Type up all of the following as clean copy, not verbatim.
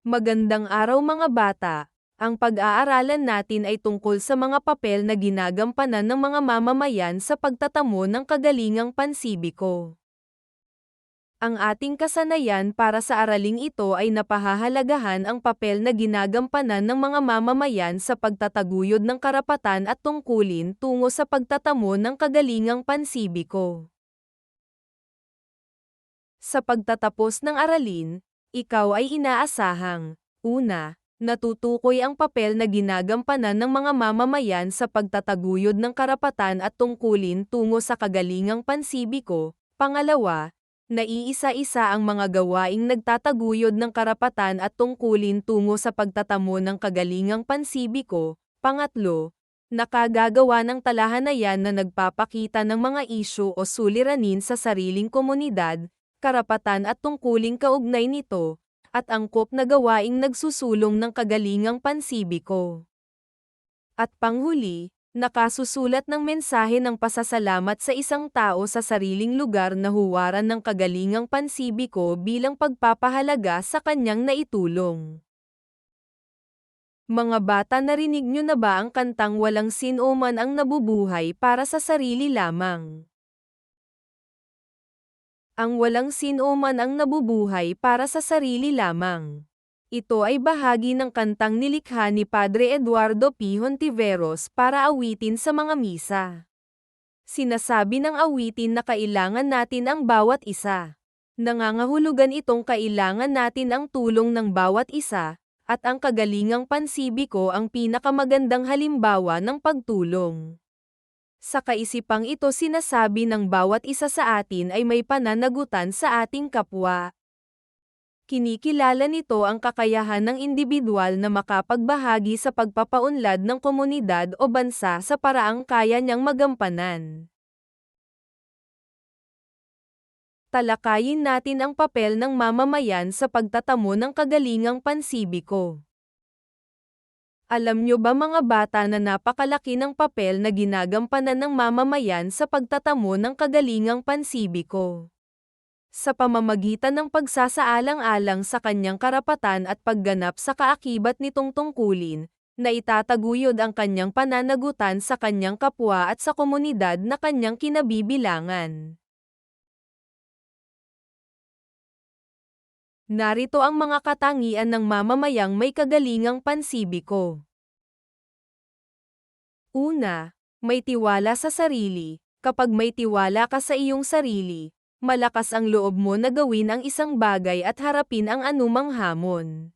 Magandang araw mga bata. Ang pag-aaralan natin ay tungkol sa mga papel na ginagampanan ng mga mamamayan sa pagtatamo ng kagalingang pansibiko. Ang ating kasanayan para sa araling ito ay napahahalagahan ang papel na ginagampanan ng mga mamamayan sa pagtataguyod ng karapatan at tungkulin tungo sa pagtatamo ng kagalingang pansibiko. Sa pagtatapos ng aralin, ikaw ay inaasahang, una, natutukoy ang papel na ginagampanan ng mga mamamayan sa pagtataguyod ng karapatan at tungkulin tungo sa kagalingang pansibiko. Pangalawa, naiisa-isa ang mga gawaing nagtataguyod ng karapatan at tungkulin tungo sa pagtatamo ng kagalingang pansibiko. Pangatlo, nakagagawa ng talahanayan na nagpapakita ng mga isyu o suliranin sa sariling komunidad, karapatan at tungkuling kaugnay nito, at angkop na gawaing nagsusulong ng kagalingang pansibiko. At panghuli, nakasusulat ng mensahe ng pasasalamat sa isang tao sa sariling lugar na huwaran ng kagalingang pansibiko bilang pagpapahalaga sa kanyang naitulong. Mga bata, narinig nyo na ba ang kantang walang sino man ang nabubuhay para sa sarili lamang? Ang walang sino man ang nabubuhay para sa sarili lamang. Ito ay bahagi ng kantang nilikha ni Padre Eduardo P. Hontiveros para awitin sa mga misa. Sinasabi ng awitin na kailangan natin ang bawat isa. Nangangahulugan itong kailangan natin ang tulong ng bawat isa, at ang kagalingang pansibiko ang pinakamagandang halimbawa ng pagtulong. Sa kaisipang ito, sinasabi ng bawat isa sa atin ay may pananagutan sa ating kapwa. Kinikilala nito ang kakayahan ng individual na makapagbahagi sa pagpapaunlad ng komunidad o bansa sa paraang kaya niyang magampanan. Talakayin natin ang papel ng mamamayan sa pagtatamo ng kagalingang pansibiko. Alam nyo ba mga bata na napakalaki ng papel na ginagampanan ng mamamayan sa pagtatamo ng kagalingang pansibiko? Sa pamamagitan ng pagsasaalang-alang sa kanyang karapatan at pagganap sa kaakibat nitong tungkulin, na itataguyod ang kanyang pananagutan sa kanyang kapwa at sa komunidad na kanyang kinabibilangan. Narito ang mga katangian ng mamamayang may kagalingang pansibiko. Una, may tiwala sa sarili. Kapag may tiwala ka sa iyong sarili, malakas ang loob mo na gawin ang isang bagay at harapin ang anumang hamon.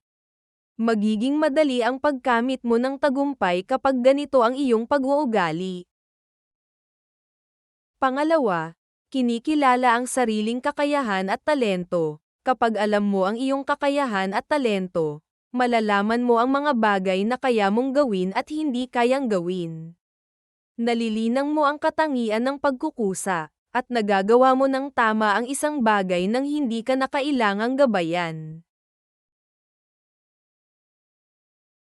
Magiging madali ang pagkamit mo ng tagumpay kapag ganito ang iyong pag-uugali. Pangalawa, kinikilala ang sariling kakayahan at talento. Kapag alam mo ang iyong kakayahan at talento, malalaman mo ang mga bagay na kaya mong gawin at hindi kayang gawin. Nalilinang mo ang katangian ng pagkukusa, at nagagawa mo ng tama ang isang bagay nang hindi ka na kailangang gabayan.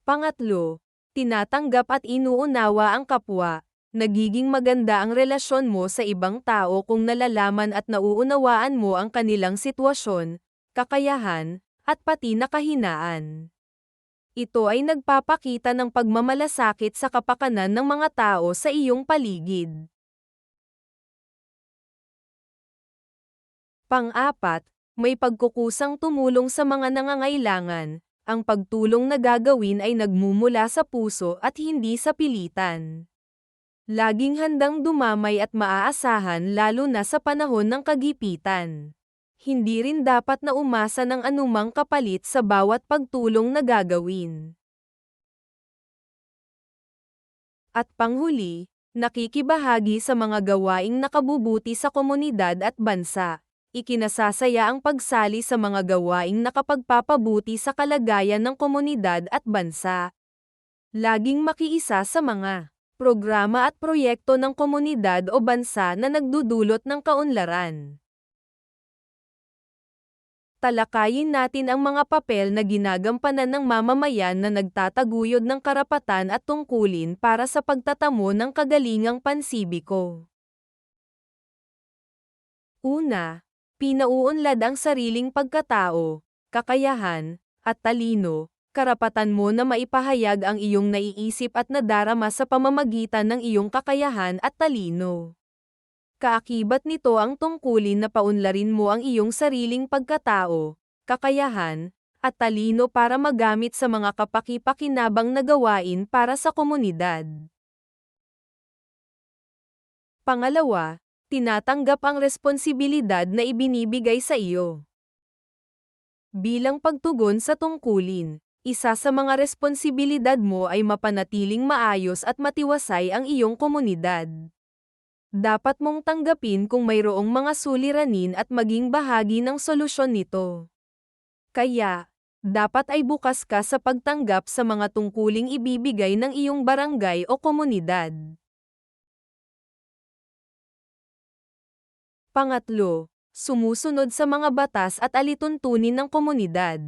Pangatlo, tinatanggap at inuunawa ang kapwa. Nagiging maganda ang relasyon mo sa ibang tao kung nalalaman at nauunawaan mo ang kanilang sitwasyon, kakayahan, at pati na kahinaan. Ito ay nagpapakita ng pagmamalasakit sa kapakanan ng mga tao sa iyong paligid. Pang-apat, may pagkukusang tumulong sa mga nangangailangan. Ang pagtulong na gagawin ay nagmumula sa puso at hindi sa pilitan. Laging handang dumamay at maaasahan lalo na sa panahon ng kagipitan. Hindi rin dapat na umasa ng anumang kapalit sa bawat pagtulong na gagawin. At panghuli, nakikibahagi sa mga gawaing nakabubuti sa komunidad at bansa. Ikinasasaya ang pagsali sa mga gawaing nakapagpapabuti sa kalagayan ng komunidad at bansa. Laging makiisa sa mga programa at proyekto ng komunidad o bansa na nagdudulot ng kaunlaran. Talakayin natin ang mga papel na ginagampanan ng mamamayan na nagtataguyod ng karapatan at tungkulin para sa pagtatamo ng kagalingang pansibiko. Una, pinauunlad ang sariling pagkatao, kakayahan, at talino, karapatan mo na maipahayag ang iyong naiisip at nadarama sa pamamagitan ng iyong kakayahan at talino. Kaakibat nito ang tungkulin na paunlarin mo ang iyong sariling pagkatao, kakayahan, at talino para magamit sa mga kapaki-pakinabang na gawain para sa komunidad. Pangalawa, tinatanggap ang responsibilidad na ibinibigay sa iyo. Bilang pagtugon sa tungkulin, isa sa mga responsibilidad mo ay mapanatiling maayos at matiwasay ang iyong komunidad. Dapat mong tanggapin kung mayroong mga suliranin at maging bahagi ng solusyon nito. Kaya, dapat ay bukas ka sa pagtanggap sa mga tungkuling ibibigay ng iyong barangay o komunidad. Pangatlo, sumusunod sa mga batas at alituntunin ng komunidad.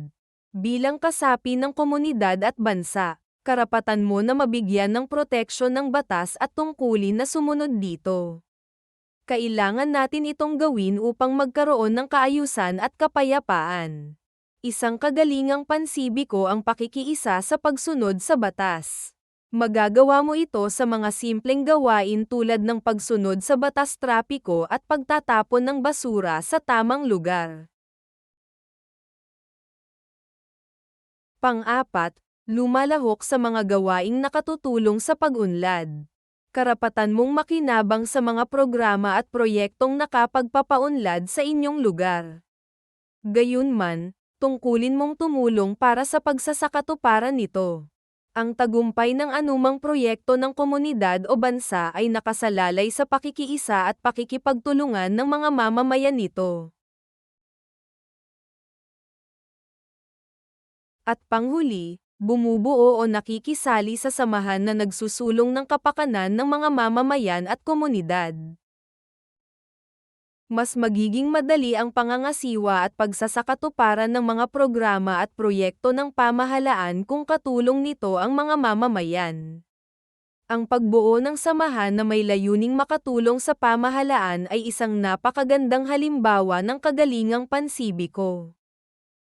Bilang kasapi ng komunidad at bansa, karapatan mo na mabigyan ng proteksyon ng batas at tungkulin na sumunod dito. Kailangan natin itong gawin upang magkaroon ng kaayusan at kapayapaan. Isang kagalingang pansibiko ang pakikiisa sa pagsunod sa batas. Magagawa mo ito sa mga simpleng gawain tulad ng pagsunod sa batas trapiko at pagtatapon ng basura sa tamang lugar. Pang-apat, lumalahok sa mga gawaing nakatutulong sa pag-unlad. Karapatan mong makinabang sa mga programa at proyektong nakapagpapaunlad sa inyong lugar. Gayunman, tungkulin mong tumulong para sa pagsasakatuparan nito. Ang tagumpay ng anumang proyekto ng komunidad o bansa ay nakasalalay sa pakikiisa at pakikipagtulungan ng mga mamamayan nito. At panghuli, bumubuo o nakikisali sa samahan na nagsusulong ng kapakanan ng mga mamamayan at komunidad. Mas magiging madali ang pangangasiwa at pagsasakatuparan ng mga programa at proyekto ng pamahalaan kung katulong nito ang mga mamamayan. Ang pagbuo ng samahan na may layuning makatulong sa pamahalaan ay isang napakagandang halimbawa ng kagalingang pansibiko.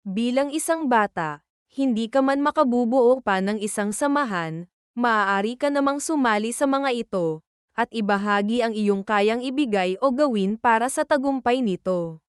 Bilang isang bata, hindi ka man makabubuo pa ng isang samahan, maaari ka namang sumali sa mga ito, at ibahagi ang iyong kayang ibigay o gawin para sa tagumpay nito.